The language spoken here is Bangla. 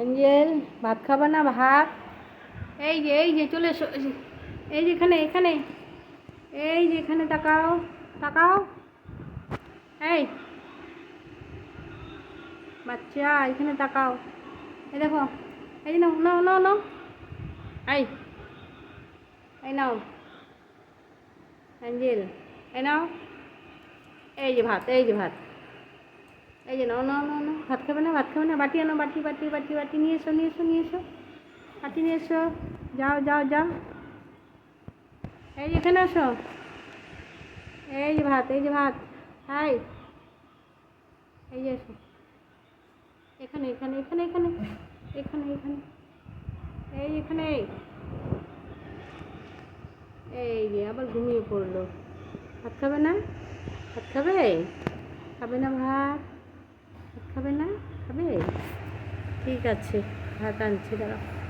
অ্যাঞ্জেল, ভাত খাবা না? ভাত এই যে চলে এসো। এই যে এখানে এই যে এখানে তাকাও তাকাও। এই বাচ্চা, এখানে তাকাও। এই দেখো, এই যে নাও নাও নাও নাও। এই এই নাও অ্যাঞ্জেল, এই নাও। এই যে ভাত, এই যে ভাত, এই যে নাও নাও নাও নাও। ভাত খাবে না? ভাত খাবে না? বাটি আনো, বাটি বাটি বাটি বাটি নিয়ে এসো নিয়ে এসো নিয়ে এসো। বাটি নিয়ে এসো। যাও যাও যাও। এই যে এখানে আসো। এই যে ভাত, এই যে ভাত। হাই, এই যে এসো। এখানে এখানে এখানে এখানে এখানে এখানে এই এখানে। এই যে আবার ঘুমিয়ে পড়লো। ভাত খাবে না? ভাত খাবে? খাবে না ভাত? ভাত খাবে না? খাবে? ঠিক আছে, ভাত আনছি, দাঁড়াও।